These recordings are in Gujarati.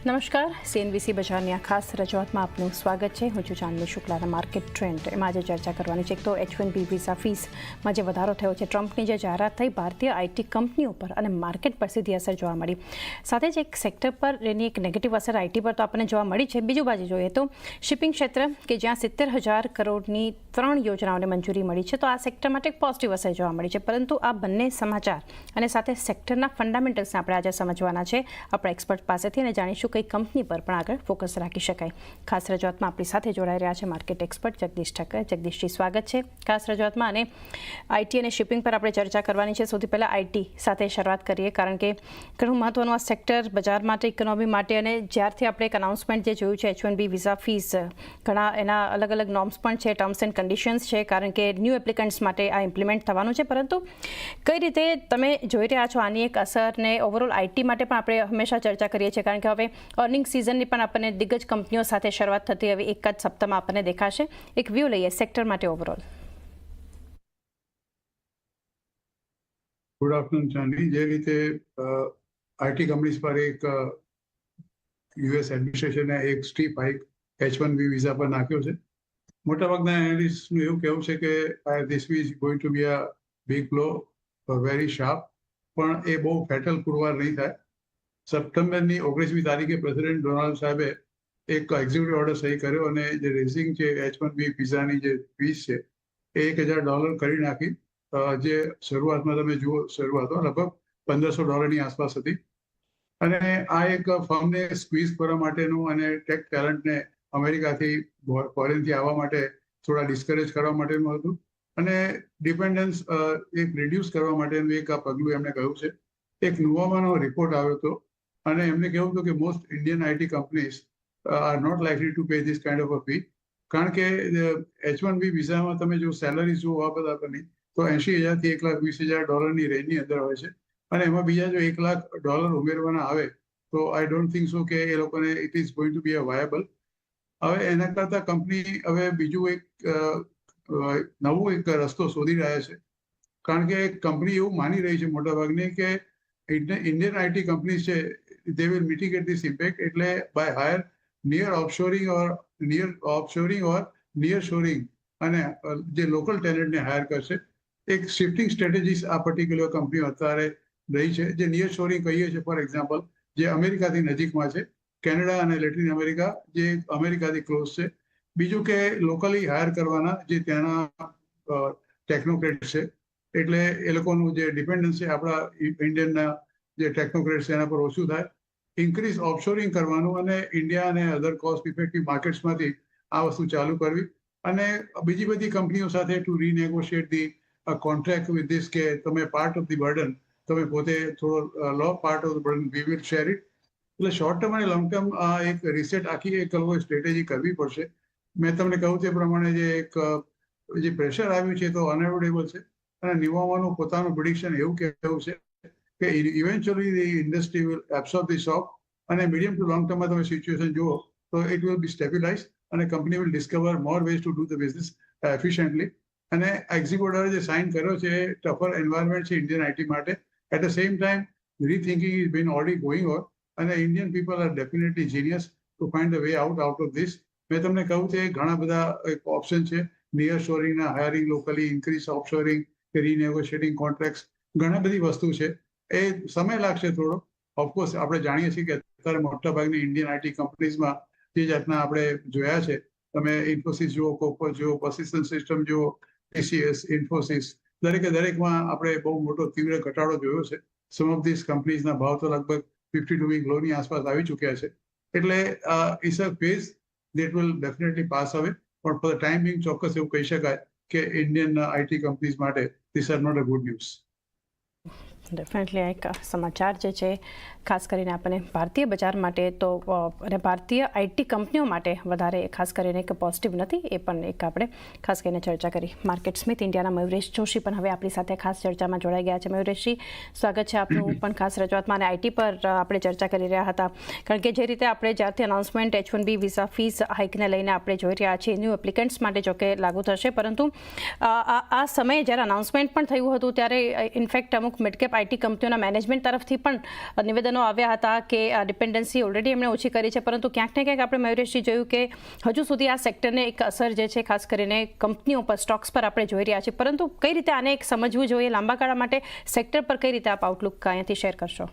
નમસ્કાર, સીએનબીસી બજારની આ ખાસ રજૂઆતમાં આપનું સ્વાગત છે. હું છું ચાંદની શુક્લાના માર્કેટ ટ્રેન્ડ. એમાં આજે ચર્ચા કરવાની છે તો H1B વિઝા ફીસમાં જે વધારો થયો છે, ટ્રમ્પની જે જાહેરાત થઈ ભારતીય આઈટી કંપનીઓ પર અને માર્કેટ પર સીધી અસર જોવા મળી. સાથે જ એક સેક્ટર પર એની એક નેગેટિવ અસર આઈટી પર તો આપણને જોવા મળી છે. બીજું બાજુ જોઈએ તો શિપિંગ ક્ષેત્ર કે જ્યાં 70,000 કરોડની 3 યોજનાઓને મંજૂરી મળી છે, તો આ સેક્ટર માટે એક પોઝિટિવ અસર જોવા મળી છે. પરંતુ આ બંને સમાચાર અને સાથે સેક્ટરના ફંડામેન્ટલ્સને આપણે આજે સમજવાના છે આપણા એક્સપર્ટ પાસેથી અને જાણીશું કઈ કંપની પર પણ આગળ ફોકસ રાખી શકાય. ખાસ રજૂઆતમાં આપણી સાથે જોડાઈ રહ્યા છે માર્કેટ એક્સપર્ટ જગદીશ ઠક્કર. જગદીશજી, સ્વાગત છે ખાસ રજૂઆતમાં. અને આઈટી અને શિપિંગ પર આપણે ચર્ચા કરવાની છે. સૌથી પહેલાં આઈટી સાથે શરૂઆત કરીએ, કારણ કે ઘણું મહત્વનું આ સેક્ટર બજાર માટે, ઇકોનોમી માટે. અને જ્યારથી આપણે એક અનાઉન્સમેન્ટ જે જોયું છે H1B વિઝા ફીસ, ઘણા એના અલગ અલગ નોર્મ્સ પણ છે, ટર્મ્સ એન્ડ કન્ડિશન્સ છે, કારણ કે ન્યૂ એપ્લિકન્ટ્સ માટે આ ઇમ્પ્લિમેન્ટ થવાનું છે. પરંતુ કઈ રીતે તમે જોઈ રહ્યા છો આની એક અસરને? ઓવરઓલ આઈટી માટે પણ આપણે હંમેશા ચર્ચા કરીએ છીએ, કારણ કે હવે અર્નિંગ સિઝનની પણ આપણને દિગ્ગજ કંપનીઓ સાથે શરૂઆત થતી હવે એક જ સપ્તાહમાં આપણને દેખાશે. એક વ્યૂ લઈએ સેક્ટર માટે ઓવરઓલ. ગુડ આફ્ટરનૂન ચાંદી. જે રીતે આઈટી કંપનીઝ પર એક યુએસ એડમિનિસ્ટ્રેશને એક સ્ટીપ હાઇક H1B વિઝા પર નાખ્યો છે. મોટાભાગના એનાલિસ્ટનું એવું કહેવું છે કે this is going to be a big blow, very sharp, પણ એ બહુ ફેટલ પુરવાર નહીં થાય. સપ્ટેમ્બરની 19મી તારીખે પ્રેસિડેન્ટ ડોનાલ્ડ સાહેબે એક એક્ઝિક્યુટિવ ઓર્ડર સહી કર્યો અને જે રેઝિંગ છે H1B વિઝાની જે ફીસ છે એ $1,000 કરી નાખી. જે શરૂઆતમાં તમે જુઓ, શરૂઆતો લગભગ $1,500 આસપાસ હતી. અને આ એક ફર્મને સ્ક્વીઝ કરવા માટેનું અને ટેક ટેલેન્ટને અમેરિકાથી, ફોરેનથી આવવા માટે થોડા ડિસ્કરેજ કરવા માટેનું હતું. અને ડિપેન્ડન્સ એક રિડ્યુસ કરવા માટેનું એક આ પગલું એમણે કહ્યું છે. એક નુવામાનો રિપોર્ટ આવ્યો હતો અને એમને કહેવું હતું કે most Indian IT companies are not likely to pay this kind of a fee. કારણ કે H1B વિઝામાં તમે જો સેલરી જુઓ આ બધા પરની, તો $80,000 થી $1,20,000 રેન્જની અંદર હોય છે. અને એમાં બીજા જો $1,00,000 ઉમેરવાના આવે તો આઈ ડોન્ટ થિંક સો કે એ લોકોને it is going to be a viable. હવે એના કરતાં કંપની હવે બીજું એક નવું એક રસ્તો શોધી રહ્યા છે. કારણ કે કંપની એવું માની રહી છે મોટાભાગની કે ઇન્ડિયન આઈટી કંપનીઝ છે, they will mitigate this impact. એટલે by hire near offshoring or near shoring અને જે લોકલ ટેલેન્ટને હાયર કરશે. એક શિફ્ટિંગ સ્ટ્રેટેજીસ આ પર્ટિક્યુલર કંપનીઓ અત્યારે રહી છે. જે નિયર શોરિંગ કહીએ છીએ, ફોર એક્ઝામ્પલ, જે અમેરિકાથી નજીકમાં છે, કેનેડા અને લેટિન અમેરિકા જે અમેરિકાથી ક્લોઝ છે. બીજું કે લોકલી હાયર કરવાના જે ત્યાંના ટેકનોક્રેટ છે, એટલે એ લોકોનું જે ડિપેન્ડન્સ છે આપણા ઇન્ડિયનના જે ટેકનોક્રેટ છે એના પર ઓછું થાય. ઇન્ક્રીઝ ઓફશોરિંગ કરવાનું અને ઇન્ડિયા અને અધર કોસ્ટ ઇફેક્ટિવ માર્કેટ્સમાંથી આ વસ્તુ ચાલુ કરવી. અને બીજી બધી કંપનીઓ સાથે to renegotiate the contract with this કે તમે પાર્ટ ઓફ ધી બર્ડન તમે પોતે થોડો લો, part of the burden we will share it. એટલે શોર્ટ ટર્મ અને લોંગ ટર્મ આ એક રિસેટ આખી એક સ્ટ્રેટેજી કરવી પડશે. મેં તમને કહ્યું તે પ્રમાણે જે પ્રેશર આવ્યું છે તો અનએવોઇડેબલ છે. અને નિવામાનું પોતાનું પ્રિડિક્શન એવું કહેવું છે કે eventually the industry will absorb the shock. અને મીડિયમ ટુ લોંગ ટર્મમાં તમે સિચ્યુએશન જુઓ તો ઇટ વિલ બી સ્ટેબિલાઇઝ અને company will discover more ways to do the business efficiently. અને એક્ઝિક્યુટિવ જે સાઇન કર્યો છે એ ટફર એન્વાયરમેન્ટ છે ઇન્ડિયન આઈટી માટે. At the same time rethinking is been already going on. અને Indian people are definitely genius to find the way out of this. મેં તમને કહ્યું છે ઘણા બધા ઓપ્શન છે. નિયર શોરિંગના, hiring locally, increase offshoring, renegotiating contracts, ઘણી બધી વસ્તુ છે. એ સમય લાગશે થોડો. ઓફકોર્સ આપણે જાણીએ છીએ કે અત્યારે મોટાભાગની ઇન્ડિયન આઈટી કંપનીઝમાં જે જાતના આપણે જોયા છે, તમે ઇન્ફોસિસ જુઓ, કોપર જુઓ, પર્સિસ્ટન્ટ સિસ્ટમ જુઓ, TCS, ઇન્ફોસિસ, દરેકમાં આપણે બહુ મોટો તીવ્ર ઘટાડો જોયો છે. સમ ઓફ ધીસ કંપનીઝના ભાવ તો લગભગ 52 વીક લોની આસપાસ આવી ચૂક્યા છે. એટલે it's a phase that will definitely pass away. પણ ફોર ધ ટાઈમ બિંગ ચોક્કસ એવું કહી શકાય કે ઇન્ડિયન આઈટી કંપનીઝ માટે this are not a good news. Definitely એક સમાચાર જે છે ખાસ કરીને આપણને ભારતીય બજાર માટે તો અને ભારતીય આઈટી કંપનીઓ માટે વધારે ખાસ કરીને એક પોઝિટિવ નથી. એ પણ એક આપણે ખાસ કરીને ચર્ચા કરી. માર્કેટ સ્મિથ ઇન્ડિયાના મયુરેશ જોશી પણ હવે આપણી સાથે ખાસ ચર્ચામાં જોડાઈ ગયા છે. મયુરેશજી, સ્વાગત છે આપનું પણ ખાસ રજૂઆતમાં. અને આઈટી પર આપણે ચર્ચા કરી રહ્યા હતા, કારણ કે જે રીતે આપણે જ્યારથી અનાઉન્સમેન્ટ H1B વિઝા ફીસ હાઇકને લઈને આપણે જોઈ રહ્યા છીએ, ન્યૂ એપ્લિકન્ટ્સ માટે જોકે લાગુ થશે, પરંતુ આ સમયે જ્યારે અનાઉન્સમેન્ટ પણ થયું હતું ત્યારે ઇનફેક્ટ અમુક મિડ કેપ આઈટી કંપનીઓના મેનેજમેન્ટ તરફથી પણ નિવેદનો આવ્યા હતા કે ડિપેન્ડન્સી ઓલરેડી એમણે ઓછી કરી છે, પરંતુ ક્યાંક ને ક્યાંક આપણે મયુરેશજી જોયું કે હજુ સુધી આ સેક્ટરને એક અસર જે છે ખાસ કરીને કંપનીઓ પર, સ્ટોક્સ પર આપણે જોઈ રહ્યા છીએ, પરંતુ કઈ રીતે આને એક સમજવું જોઈએ લાંબા ગાળા માટે સેક્ટર પર, કઈ રીતે આપ આઉટલુક અહીંયાથી શેર કરશો?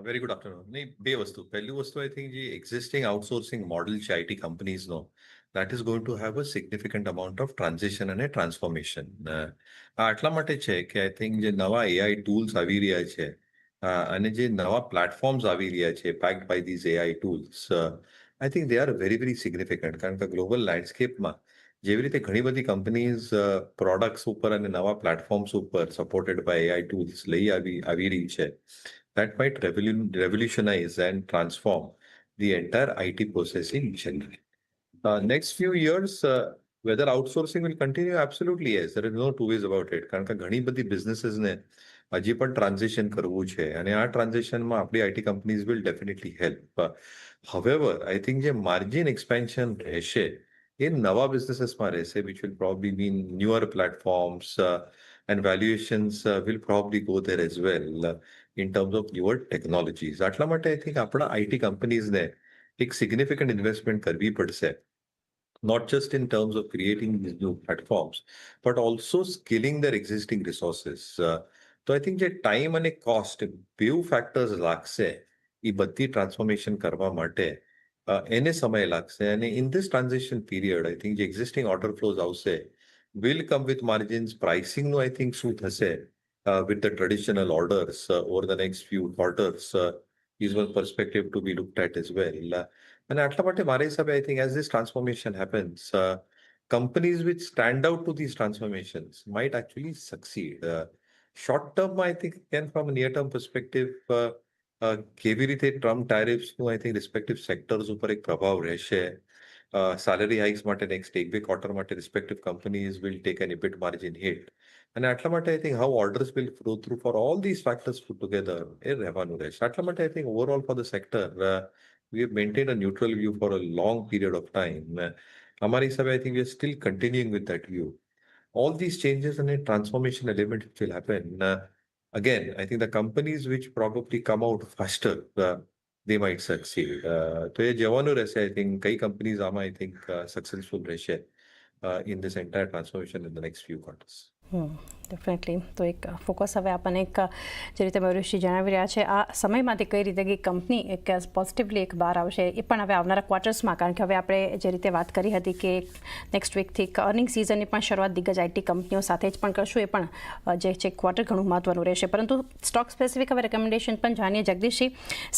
Very good afternoon. નહીં, બે વસ્તુ. પહેલી વસ્તુ આઈ થિંક જે એક્ઝિસ્ટિંગ આઉટસોર્સિંગ મોડલ છે આઈટી કંપનીઝનો, that is going to have a significant amount of transition અને ટ્રાન્સફોર્મેશન. આ એટલા માટે છે કે આઈ થિંક જે નવા એઆઈ ટૂલ્સ આવી રહ્યા છે અને જે નવા પ્લેટફોર્મ્સ આવી રહ્યા છે packed by these AI tools, I think they are very very significant. કારણ કે ગ્લોબલ લેન્ડસ્કેપમાં જેવી રીતે ઘણી બધી કંપનીઝ પ્રોડક્ટ્સ ઉપર અને નવા પ્લેટફોર્મ્સ ઉપર સપોર્ટેડ બાય એઆઈ ટૂલ્સ લઈ આવી રહી છે, that might revolutionize and transform the entire IT processing generally. Next few years, whether outsourcing will continue, absolutely yes. There is no two ways about it. કારણ કે ઘણી બધી બિઝનેસીસને હજી પણ ટ્રાન્ઝિશન કરવું છે અને આ ટ્રાન્ઝિશનમાં આપણી IT companies will definitely help. However I think જે માર્જિન એક્સપેન્શન રહેશે એ નવા બિઝનેસીસમાં રહેશે, which will probably mean newer platforms and valuations will probably go there as well in terms of newer technologies. આટલા માટે આઈ થિંક આપણા આઈટી કંપનીઝને એક સિગ્નિફિકન્ટ ઇન્વેસ્ટમેન્ટ કરવી પડશે, not just in terms of creating these new platforms, but also scaling their existing resources. તો આઈ થિંક જે ટાઈમ અને કોસ્ટ બેઉ ફેક્ટર્સ લાગશે એ બધી ટ્રાન્સફોર્મેશન કરવા માટે એને સમય લાગશે. અને in this transition period I think જે એક્ઝિસ્ટિંગ ઓર્ડર ફ્લોઝ આવશે will come with margins. Pricing નો I think શું થશે with the traditional orders over the next few quarters is one perspective to be looked at as well. અને આટલા માટે મારા હિસાબે I think as this transformation happens, companies which stand out to these transformations might actually succeed. Short term, I think again from a near term perspective, કેવી રીતે Trump ટેરિફ્સનું I think respective sectors ઉપર એક પ્રભાવ રહેશે. Salary hikes માટે next 1-2 quarter માટે respective companies will take an EBIT margin hit. અને આટલા માટે I think how orders will flow through for all these factors put together એ રહેવાનું રહેશે. આટલા માટે I think overall for the sector we have maintained a neutral view for a long period of time. અમારી હિસાબે I think we are still continuing with that view. All these changes and transformation elements which will happen, again, I think the companies which probably come out faster, they might succeed. તો એ જવાનું રહેશે. I think કઈ કંપનીઝ આમાં I think successful રહેશે in this entire transformation in the next few quarters. Definitely. તો એક ફોકસ હવે આપણને એક જે રીતે મયુરેશજી જણાવી રહ્યા છે આ સમયમાંથી કઈ રીતે કે કંપની એક પોઝિટિવલી એક બહાર આવશે એ પણ હવે આવનારા ક્વાર્ટર્સમાં, કારણ કે હવે આપણે જે રીતે વાત કરી હતી કે નેક્સ્ટ વીકથી અર્નિંગ સિઝનની પણ શરૂઆત દિગ્ગજ આઈટી કંપનીઓ સાથે જ પણ કરશું, એ પણ જે છે ક્વાર્ટર ઘણું મહત્વનું રહેશે. પરંતુ સ્ટોક સ્પેસિફિક હવે રેકમેન્ડેશન પણ જાણીએ. જગદીશજી,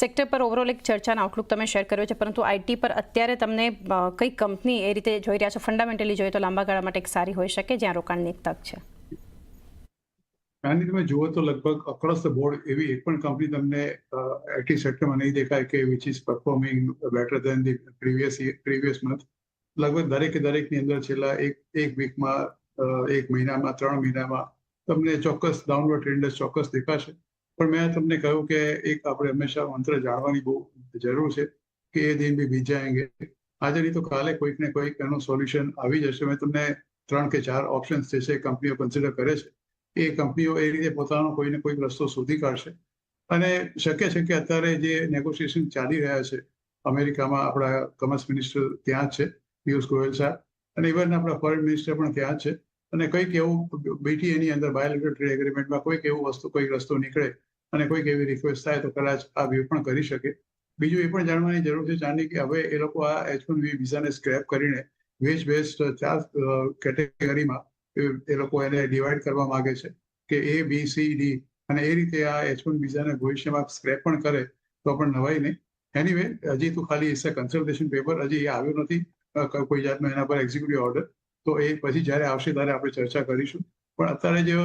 સેક્ટર પર ઓવરઓલ એક ચર્ચાનો આઉટલુક તમે શેર કર્યો છે, પરંતુ આઈટી પર અત્યારે તમને કઈ કંપની એ રીતે જોઈ રહ્યા છો ફંડામેન્ટલી જોઈએ તો લાંબા ગાળા માટે એક સારી હોઈ શકે જ્યાં રોકાણની એક તક છે? આની તમે જુઓ તો લગભગ અક્રોસ ધ બોર્ડ એવી એક પણ કંપની તમને આઈટી સેક્ટરમાં નહીં દેખાય કે which is performing better than the previous month. લગભગ દરેકની અંદર છેલ્લા એક વીકમાં, એક મહિનામાં, 3 મહિનામાં તમને ચોક્કસ ડાઉનવર્ડ ટ્રેન્ડ ચોક્કસ દેખાશે. પણ મેં તમને કહ્યું કે એક આપણે હંમેશા મંત્ર જાણવાની બહુ જરૂર છે કે એ દિન બી બીત જાયેંગે. આજે નહીં તો કાલે કોઈક ને કોઈક એનું સોલ્યુશન આવી જશે. મેં તમને 3 કે 4 ઓપ્શન્સ જે છે કંપનીઓ કન્સિડર કરે છે, એ કંપનીઓ એ રીતે પોતાનો કોઈને કોઈક રસ્તો શોધી કાઢશે. અને શક્ય છે કે અત્યારે જે નેગોશિએશન ચાલી રહ્યા છે અમેરિકામાં, આપણા કોમર્સ મિનિસ્ટર ત્યાં જ છે, પિયુષ ગોયલ સાહેબ, અને ઇવન આપણા ફોરેન મિનિસ્ટર પણ ત્યાં જ છે. અને કંઈક એવું BTAની અંદર બાયોલેટરલ ટ્રેડ એગ્રીમેન્ટમાં કોઈક એવું વસ્તુ, કોઈક રસ્તો નીકળે અને કોઈક એવી રિક્વેસ્ટ થાય તો કદાચ આ વ્યૂ પણ કરી શકે. બીજું એ પણ જાણવાની જરૂર છે ચાંદી કે હવે એ લોકો આ H1B વિઝાને સ્ક્રેપ કરીને વેજ બેસ્ડ 4 કેટેગરીમાં એ લોકો એને ડિવાઈડ કરવા માંગે છે કે A, B, C, D, અને એ રીતે આ H1 વિઝાને ભવિષ્યમાં સ્ક્રેપ પણ કરે તો પણ નવાઈ નહીં. એનીવે, હજી તો ખાલી ઇટ્સ અ કન્સલ્ટેશન પેપર, હજી એ આવ્યું નથી કોઈ જાતનો એના પર એક્ઝિક્યુટિવ ઓર્ડર. તો એ પછી જ્યારે આવશે ત્યારે આપણે ચર્ચા કરીશું. પણ અત્યારે જે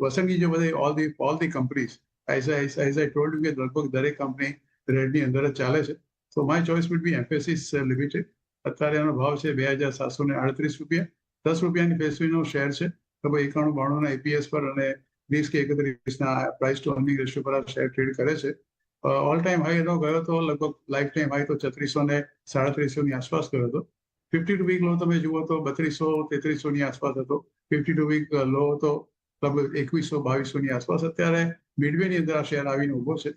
વસંગી જે બધે all the companies, as I told you કે લગભગ દરેક કંપની રેડની અંદર જ ચાલે છે. તો my choice will be emphasis limited. અત્યારે એનો ભાવ છે ₹2,738. ₹10 ફેસવીનો શેર છે. લગભગ 91-92 EPS પર અને 20 કે 31 પ્રાઇસ ટુ અર્નિંગ રેશિયો પર આ શેર ટ્રેડ કરે છે. ઓલ ટાઈમ હાઈ એનો ગયો તો લગભગ લાઈફ ટાઈમ હાઈ તો 3637 આસપાસ ગયો હતો. 52 વીક લો તમે જુઓ તો 3200-3300 આસપાસ હતો. 52 વીક લો તો લગભગ 2100-2200ની આસપાસ અત્યારે મિડવેની અંદર આ શેર આવીને ઉભો છે.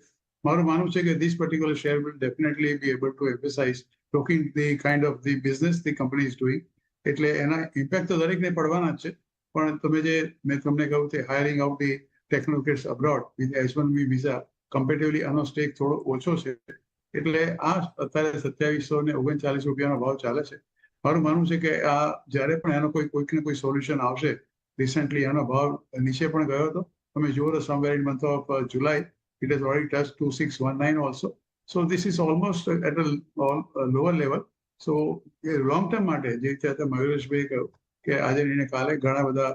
મારું માનવું છે કે this particular share will definitely be able to emphasise talking the kind of the business the company is doing. એટલે એના ઇમ્પેક્ટ તો દરેકને પડવાના જ છે. પણ તમે જે મેં તમને કહ્યું તે hiring out the technocrats abroad with H1B visa comparatively આનો સ્ટેક થોડો ઓછો છે. એટલે આ અત્યારે 2739 ભાવ ચાલે છે. મારું માનવું છે કે આ જ્યારે પણ એનો કોઈક ને કોઈ સોલ્યુશન આવશે. રિસેન્ટલી એનો ભાવ નીચે પણ ગયો હતો. તમે જુઓ તો somewhere in month of July it has already touched 2619 also. So this is almost at a lower level. So long term માટે જે રીતે મયુરેશભાઈ કહ્યું કે આજે ને કાલે ઘણા બધા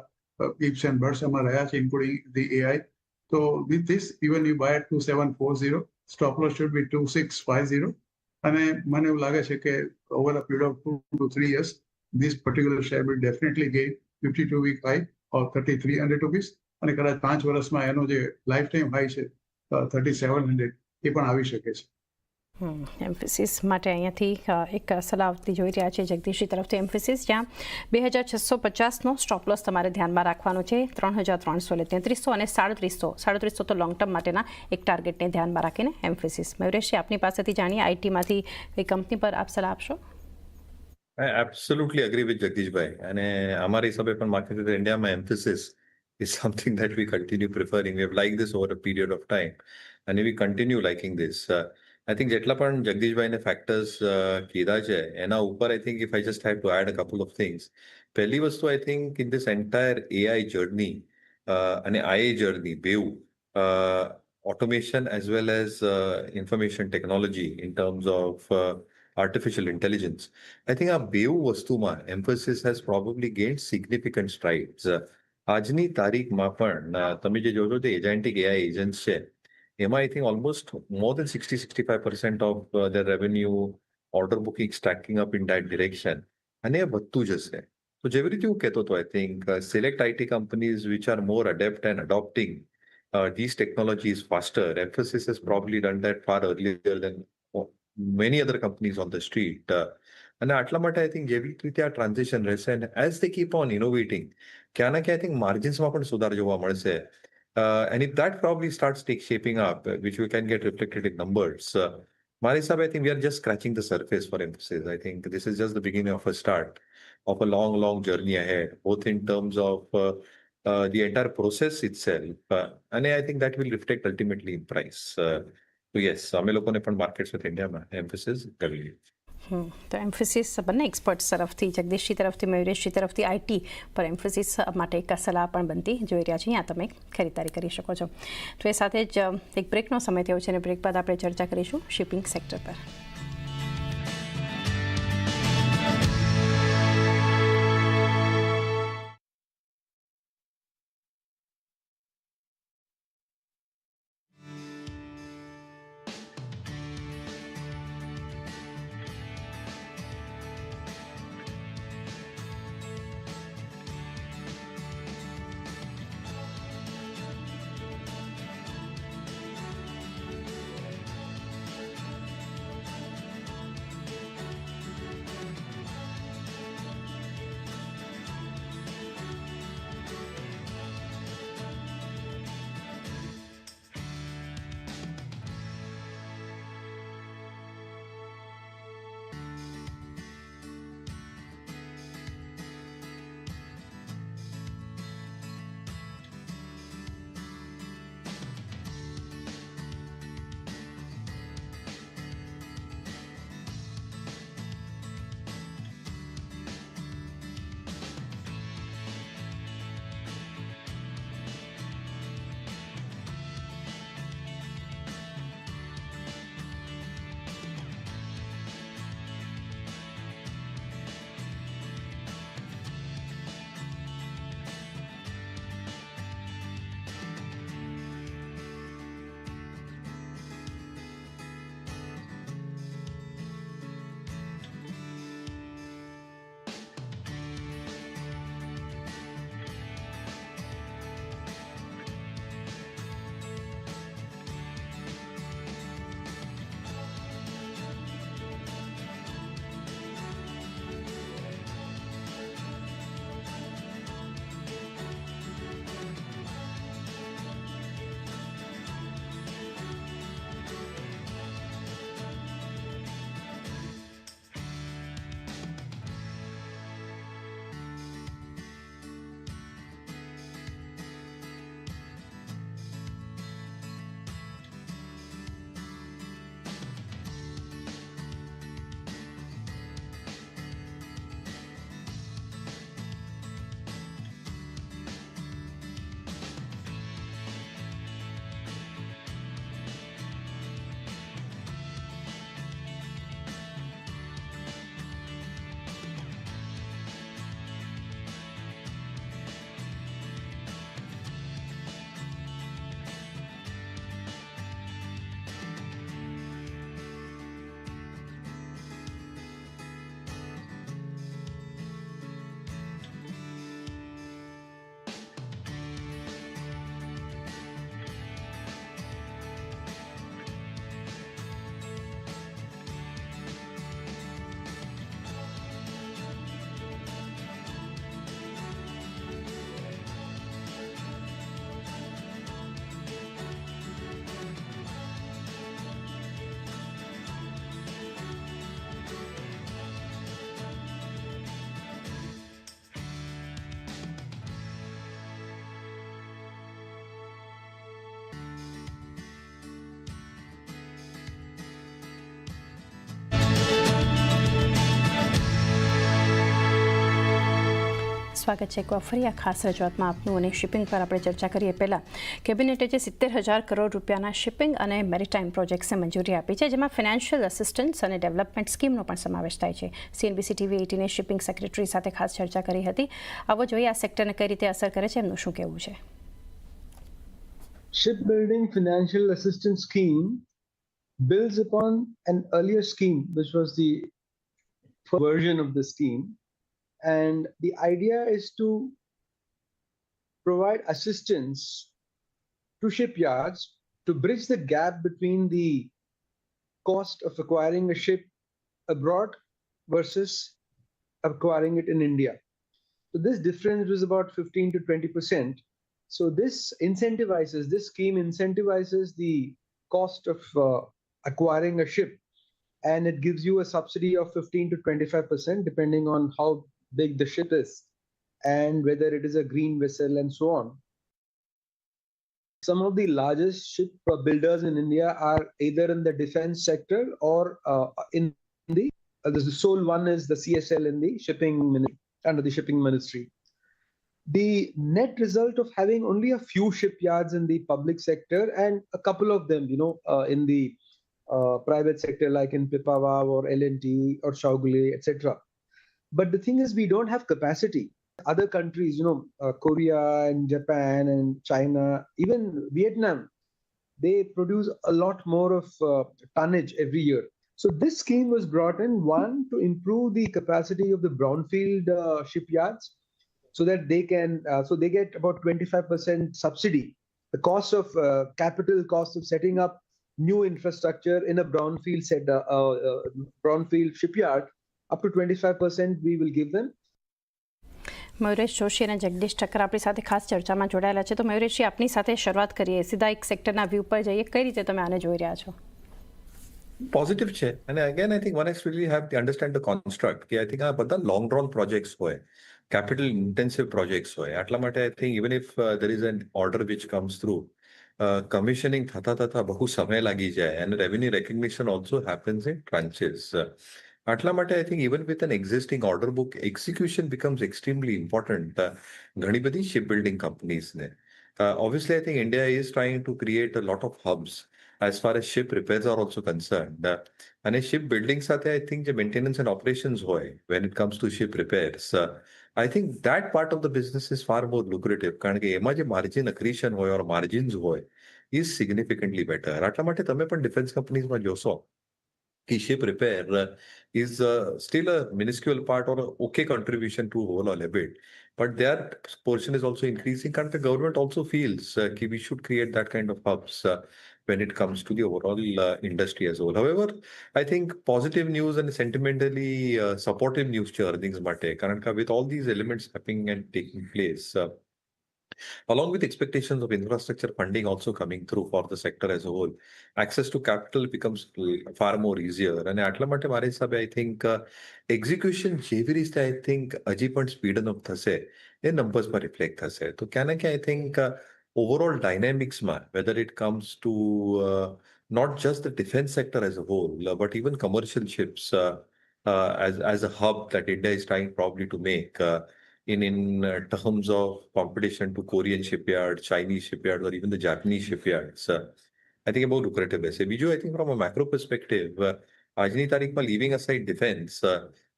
પીપ્સ એન્ડ બર્ડ્સ એમાં રહ્યા છે, including the AI. So with this, even you buy at 2740, stop loss should be 2650. અને મને એવું લાગે છે કે over a period of 2 to 3 years, this particular share will definitely gain 52-week high of 3300 rupees. અને કદાચ 5 વર્ષમાં એનો જે લાઈફ ટાઈમ હાઈ છે 3700 એ પણ આવી શકે છે. એમ્ફેસિસ માટે અહીંયાથી એક સલાહ આવતી જોઈ રહ્યા છે જગદીશજી તરફથી. એમ્ફેસિસ જ્યાં 2650નો સ્ટોપ લોસ તમારે ધ્યાનમાં રાખવાનો છે, 3300 એટલે 3300 અને 3700 તો લોંગ ટર્મ માટેના એક ટાર્ગેટને ધ્યાનમાં રાખીને એમ્ફેસિસ. મયુરેશજી, આપની પાસેથી જાણીએ આઈટીમાંથી એ કંપની પર આપ સલાહ આપશો. I absolutely agree with Jagdishbhai. અને અમારા હિસાબે પણ માર્કેટ ઇન્ડિયામાં emphasis is something that we continue preferring. We have liked this over a period of time and we continue liking this. I think જેટલા પણ જગદીશભાઈને ફેક્ટર્સ કીધા છે એના ઉપર I think if I just have to add a couple of things. પહેલી વસ્તુ I think in this entire AI journey અને IA journey બેઉ automation as well as information technology in terms of artificial intelligence. I think આ બેઉ વસ્તુમાં emphasis has probably gained significant strides. આજની તારીખમાં પણ તમે જે જોજો તે એજન્ટિક AI એજન્ટ્સ છે એમાં I think almost more than 60-65% of their revenue order booking stacking up in that direction. અને એ વધતું જશે. તો જેવી રીતે હું કહેતો હતો I think select IT companies which are more adept and adopting these technologies faster. Emphasis has probably done that far earlier than many other companies on the street. અને આટલા માટે I think જેવી રીતે આ ટ્રાન્ઝિશન રહેશે and as they keep on innovating, ક્યાં ના ક્યાં I think માર્જિન્સમાં પણ સુધાર જોવા મળશે. And if that probably starts shaping up, which we can get reflected in numbers, મારા હિસાબે I think we are just scratching the surface for Emphasis. I think this is just the beginning of a start of a long journey ahead, both in terms of the entire process itself. And I think that will reflect ultimately in price. So yes, અમે લોકોને પણ માર્કેટ્સ વિથ ઇન્ડિયામાં એમ્ફેસિસ કરવી. તો એમ્ફેસિસ બંને એક્સપર્ટ્સ તરફથી, જગદીશજી તરફથી, મયુરેશજી તરફથી આઈટી પર એમ્ફેસિસ માટે એક સલાહ પણ બનતી જોઈ રહ્યા છીએ. અહીંયા તમે ખરીદારી કરી શકો છો. તો એ સાથે જ એક બ્રેકનો સમય થયો છે અને બ્રેક બાદ આપણે ચર્ચા કરીશું શિપિંગ સેક્ટર પર. સ્વાગત છે. એક વાર ફરી આ ખાસ રજૂઆતમાં આપનું અને શિપિંગ પર આપણે ચર્ચા કરીએ પહેલાં કેબિનેટે જે 70,000 કરોડ રૂપિયાના શિપિંગ અને મેરીટાઈમ પ્રોજેક્ટ્સને મંજૂરી આપી છે, જેમાં ફાઇનાન્શિયલ અસિસ્ટન્સ અને ડેવલપમેન્ટ સ્કીમનો પણ સમાવેશ થાય છે. CNBC TV 18 શિપિંગ સેક્રેટરી સાથે ખાસ ચર્ચા કરી હતી. આવો જોઈએ આ સેક્ટરને કઈ રીતે અસર કરે છે, એમનું શું કહેવું છે. Shipbuilding Financial Assistance Scheme builds upon an earlier scheme, which was the first version of the scheme. And the idea is to provide assistance to shipyards to bridge the gap between the cost of acquiring a ship abroad versus acquiring it in India. So this difference was about 15 to 20%. So this scheme incentivizes the cost of acquiring a ship, and it gives you a subsidy of 15 to 25% depending on how big the ship is and whether it is a green vessel and so on. Some of the largest ship builders in India are either in the defense sector or in the sole one is the CSL in the under the shipping ministry. The net result of having only a few shipyards in the public sector and a couple of them, in the private sector, like in Pipavav or L&T or Shaugule, etc. But the thing is, we don't have capacity. Other countries, Korea and Japan and China, even Vietnam, they produce a lot more of tonnage every year. So this scheme was brought in, one, to improve the capacity of the brownfield shipyards, so that they can, they get about 25% subsidy. The cost of capital cost of setting up new infrastructure in a brownfield shipyard, up to 25% we will give them. મયુરેશ Joshi અને જગદીશ ઠક્કર આપણી સાથે ખાસ ચર્ચામાં જોડાયેલા છે. તો મયુરેશજી, આપની સાથે શરૂઆત કરીએ, સીધા એક સેક્ટરના વ્યૂ પર જઈએ. કઈ રીતે તમે આને જોઈ રહ્યા છો? પોઝિટિવ છે. અને again I think one has really have to understand the construct કે આઈ થિંક આ બધા લોંગ ડ્રોન પ્રોજેક્ટ્સ હોય, capital intensive projects હોય. એટલા માટે I think even if there is an order which comes through, commissioning થતા બહુ સમય લાગી જાય and revenue recognition also happens in tranches. એટલા માટે I think even with an existing order book, execution becomes extremely important. ઘણી બધી shipbuilding companies ને. Obviously I think India is trying to create a lot of hubs as far as ship repairs are also concerned. And shipbuilding સાથે I think the maintenance and operations હોય when it comes to ship repairs, I think that part of the business is far more lucrative કારણ કે એમાં જે margin accretion હોય or margins હોય is significantly better. એટલા માટે તમે પણ ડિફેન્સ કંપનીઝમાં જોશો કે ship repair is still a minuscule part or a okay contribution to overall EBIT, but their portion is also increasing because the government also feels that we should create that kind of hubs when it comes to the overall industry as a whole. However, I think positive news and sentimentally supportive news to earnings માટે કારણ કે with all these elements happening and taking place, along with expectations of infrastructure funding also coming through for the sector as a whole, access to capital becomes far more easier. And એટલા માટે મારા હિસાબે I think execution જેવી રીતે I think હજી પણ સ્પીડ અપ થશે એ નંબર્સમાં રિફ્લેક્ટ થશે. તો ક્યાં ના ક્યાં I think overall dynamicsમાં, whether it comes to not just the defense sector as a whole, but even commercial ships as a hub that India is trying probably to make in terms of competition to Korean shipyards, Chinese shipyards, or even the Japanese shipyards, I think about lucrative હશે. બીજું I think from a macro perspective, આજની તારીખમાં leaving aside defense,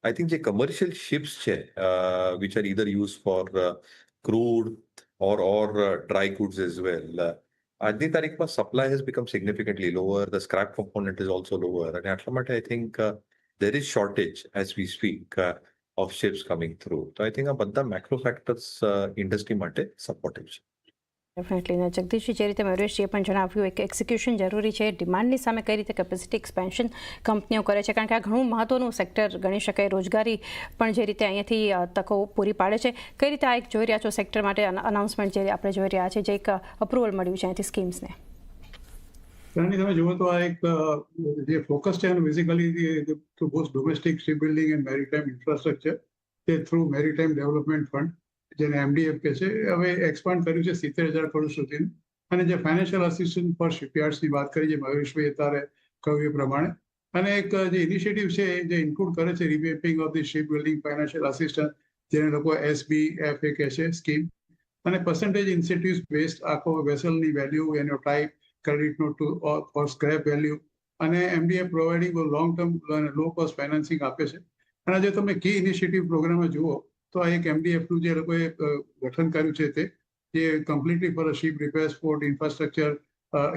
I think the commercial ships છે which are either used for crude or dry goods as well. આજની તારીખમાં supply has become significantly lower. The scrap component is also lower. And એટલા માટે I think there is shortage as we speak of ships coming through. So I think આ બધા macro factors industry માટે supportive છે. ડેફિનેટલી. ને જગદીશજી, જે રીતે મયુરેશજીએ પણ જણાવ્યું કે એક્ઝિક્યુશન જરૂરી છે, ડિમાન્ડની સામે કઈ રીતે કેપેસિટી એક્સપેન્શન કંપનીઓ કરે છે, કારણ કે આ ઘણું મહત્વનું સેક્ટર ગણી શકાય. રોજગારી પણ જે રીતે અહીંયાથી તકો પૂરી પાડે છે, કઈ રીતે આ એક જોઈ રહ્યા છો સેક્ટર માટે અનાઉન્સમેન્ટ જે આપણે જોઈ રહ્યા છે, જે એક અપ્રુવલ મળ્યું છે અહીંથી સ્કીમ્સને? તમે જુઓ તો આ એક જે ફોકસ છે એનું basically two both domestic ship building and maritime infrastructure, તે થ્રુ મેરીટાઈમ ડેવલપમેન્ટ ફંડ જેને MDF કહે છે, હવે એક્સપાન્ડ કર્યું છે 70,000 કરોડ સુધીનું. અને જે ફાઇનાન્શિયલ અસિસ્ટન્સ ફોર શિપયાર્ડ્સની વાત કરી, જે મહેશભાઈ અત્યારે કહ્યું એ પ્રમાણે, અને એક જે ઇનિશિયેટિવ છે જે ઇન્ક્લુડ કરે છે revamping of the ship building financial assistance જેને લોકો SBFA કહે છે સ્કીમ, અને પર્સન્ટેજ ઇન્સેન્ટિવ્સ બેસ્ડ આખો વેસલની વેલ્યુ, એનો type, credit note or scrap value, અને MDF પ્રોવાઇડિંગ લોંગ ટર્મ અને લો કોસ્ટ ફાઇનાન્સિંગ આપે છે. અને જો તમે કી ઇનિશિયેટિવ પ્રોગ્રામમાં જુઓ તો આ એક MDFનું જે લોકોએ ગઠન કર્યું છે તે જે completely for ship repair, sport, infrastructure,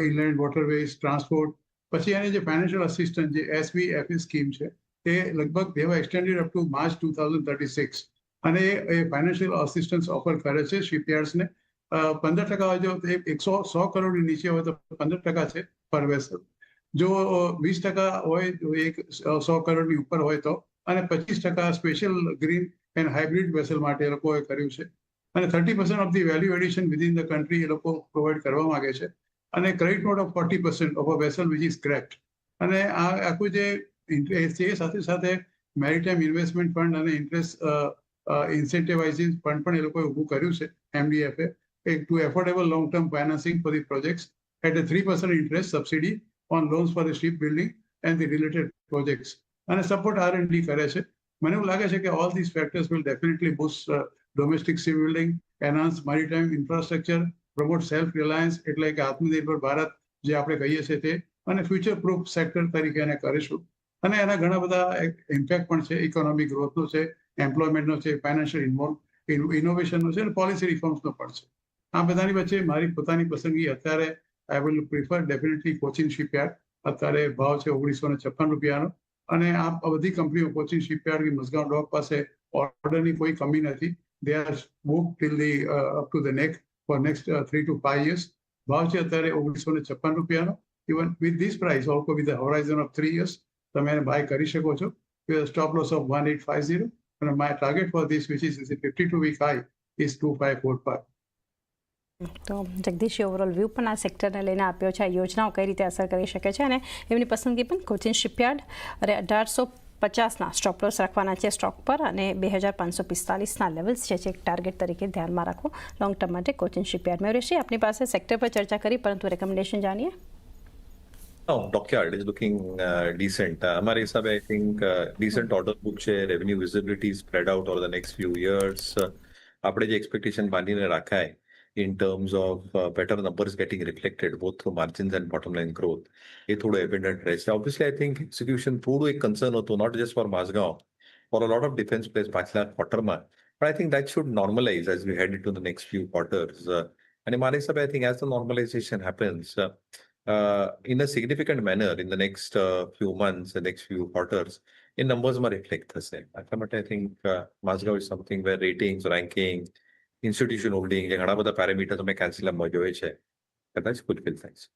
inland waterways, transport, પછી એની જે ફાઇનાન્શિયલ અસિસ્ટન્ટ જે SBFA સ્કીમ છે તે લગભગ they have extended up to March 2036, અને એ ફાઇનાન્શિયલ અસિસ્ટન્સ ઓફર કરે છે શિપયાર્ડ્સને. 15% હોય જો 100 કરોડની નીચે હોય તો 15% છે પર વેસલ. જો 20% હોય તો 100 કરોડની ઉપર હોય તો, અને 25% special green and hybrid vessel માટે એ લોકોએ કર્યું છે. અને 30% of the value addition within the country એ લોકો પ્રોવાઈડ કરવા માંગે છે. અને credit note of 40% of a vessel which is scrapped. અને આ આખું જે ઇન્ટરેસ્ટ છે સાથે સાથે મેરીટાઈમ ઇન્વેસ્ટમેન્ટ ફંડ અને ઇન્ટરેસ્ટ ઇન્સેન્ટિવાઇઝિંગ ફંડ પણ એ લોકોએ ઊભું કર્યું છે MDFA to affordable long term financing for the projects at a 3% interest subsidy on loans for the ship building and the related projects, અને સપોર્ટ R&D કરે છે. મને એવું લાગે છે કે all this factors will definitely boost domestic ship building, enhance maritime infrastructure, promote self reliance એટલે કે આત્મનિર્ભર ભારત જે આપણે કહીએ છીએ તે, અને ફ્યુચર પ્રૂફ સેક્ટર તરીકે એને કરીશું. અને એના ઘણા બધા ઇમ્પેક્ટ પણ છે, ઇકોનોમિક ગ્રોથનો છે, એમ્પ્લોયમેન્ટનો છે, ફાઇનાન્શિયલ ઇનોવેશનનો છે, અને પોલિસી રિફોર્મ્સનો પણ છે. આ બધાની વચ્ચે મારી પોતાની પસંદગી અત્યારે I will prefer definitely Cochin shipyard. અત્યારે ભાવ છે ₹1956, અને આ બધી કંપનીઓ કોચિન શિપયાર્ડ મઝગાંવ ડોક પાસે ઓર્ડરની કોઈ કમી નથી. They are book till the up to the નેક ફોર નેક્સ્ટ 3 to 5 years. ભાવ છે અત્યારે ₹1956. Even with this price also with Horizon of 3 years તમે એને બાય કરી શકો છો with a stop loss of 1850, and my target for this, which is a 52-week high, is 2545. તો જગદીશે ઓવરઓલ વ્યૂ પણ આ સેક્ટરને લઈને આપ્યો છે. આ યોજનાઓ કઈ રીતે અસર કરી શકે છે, અને એમની પસંદગી પણ કોચિન શિપયાર્ડ અને 1850ના સ્ટોપ લોસ રાખવાના છે સ્ટોક પર, અને 2545ના લેવલ્સ છે એક ટાર્ગેટ તરીકે ધ્યાનમાં રાખો લોંગ ટર્મ માટે કોચિન શિપયાર્ડ. મયુરેશજી, આપની પાસે સેક્ટર પર ચર્ચા કરી, પરંતુ રેકમેન્ડેશન જાણીએ. No, Dockyard is looking decent. हमारे हिसाब I think decent order book છે, revenue visibility spread out over the next few years. આપણે જે expectation બાંધીને રાખાય in terms of better numbers getting reflected both through margins and bottom line growth, એ થોડું evident રહેશે. Obviously, I think execution થોડું એક concern હતું, not just for Mazgaon, for a lot of defense players પાછલા ક્વાર્ટરમાં. But I think that should normalize as we head into the next few quarters. અને મારા હિસાબે I think as the normalization happens, in a significant manner in the next few months, the next few quarters, in numbers માં reflect થશે. એટલા માટે I think Mazgaon is something where ratings, ranking, institution holding, જે ઘણા બધા પેરામીટર તમે કેન્સિલમાં જોઈએ છે, કદાચ ફૂલફિલ થાય છે.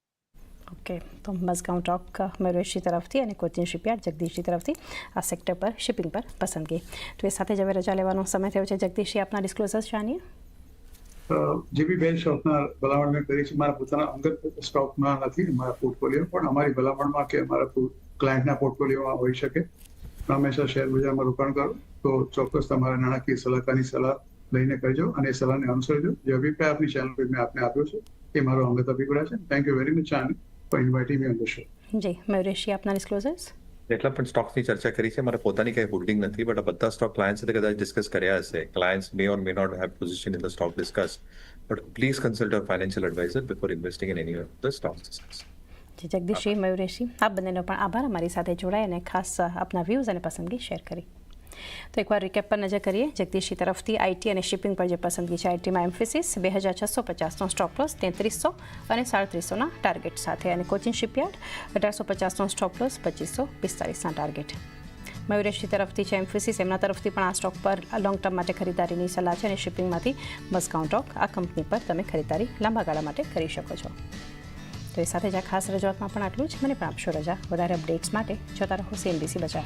ઓકે, તો મઝગાંવ ડોક મયુરેશજી તરફથી અને કોચિન શિપયાર્ડ જગદીશજી તરફથી આ સેક્ટર પર શિપિંગ પર પસંદગી. તો એ સાથે જ હવે રજા લેવાનો સમય થયો છે. જગદીશજી, આપના ડિસ્ક્લોઝર્સ જાણીએ. જે બી બેન સ્ટોકના ભલામણ મેં કરી છે, મારા પોતાના અંગત સ્ટોકમાં નથી મારા પોર્ટફોલિયો, પણ અમારી ભલામણમાં કે અમારા ક્લાયન્ટના પોર્ટફોલિયોમાં હોઈ શકે. હંમેશા શેર બજારમાં રોકાણ કરો તો ચોક્કસ તમારા નાણાકીય સલાહકારની સલાહ લઈને કરજો, અને એ સલાહને અનુસરજો. જે અભિપ્રાય આપની ચેનલ પર મેં આપને આપ્યો છે એ મારો અંગત અભિપ્રાય છે. Thank you very much Chani for inviting me on the show. જી મયુરેશજી, આપના ડિસ્ક્લોઝર્સ. જેટલા પણ સ્ટોક્સની ચર્ચા કરી છે, મારે પોતાની કઈ હોલ્ડિંગ નથી, બટ આ બધા સ્ટોક ક્લાયન્ટ સાથે કદાચ ડિસ્કસ કર્યા હશે. Clients may or may not have position in the stock discussed, but please consult your financial advisor before investing in any of the stocks discussed. જી જગદીશજી, મયુરેશજી, આપ બંનેનો પણ આભાર અમારી સાથે જોડાય અને ખાસ આપના વ્યૂઝ અને પસંદગી શેર કરી. તો એકવાર રિકેપ પર નજર કરીએ. જગદીશજી તરફથી આઈટી અને શિપિંગ પર જે પસંદગી છે, આઈટીમાં એમ્ફેસિસ 2650નો સ્ટોપ લોસ 3300 અને 3750ના ટાર્ગેટ સાથે, અને કોચિન શિપયાર્ડ 1850નો સ્ટોપ લોસ 2545ના ટાર્ગેટ. મયુરેશજી તરફથી છે એમ્ફેસિસ, એમના તરફથી પણ આ સ્ટોક પર લોંગ ટર્મ માટે ખરીદારીની સલાહ છે, અને શિપિંગમાંથી મઝગાંવ ડોક આ કંપની પર તમે ખરીદારી લાંબા ગાળા માટે કરી શકો છો. તો એ સાથે જ આ ખાસ રજૂઆતમાં પણ આટલું જ. મને પણ આપશો રજા. વધારે અપડેટ્સ માટે જોતા રહો CNBC બજાર.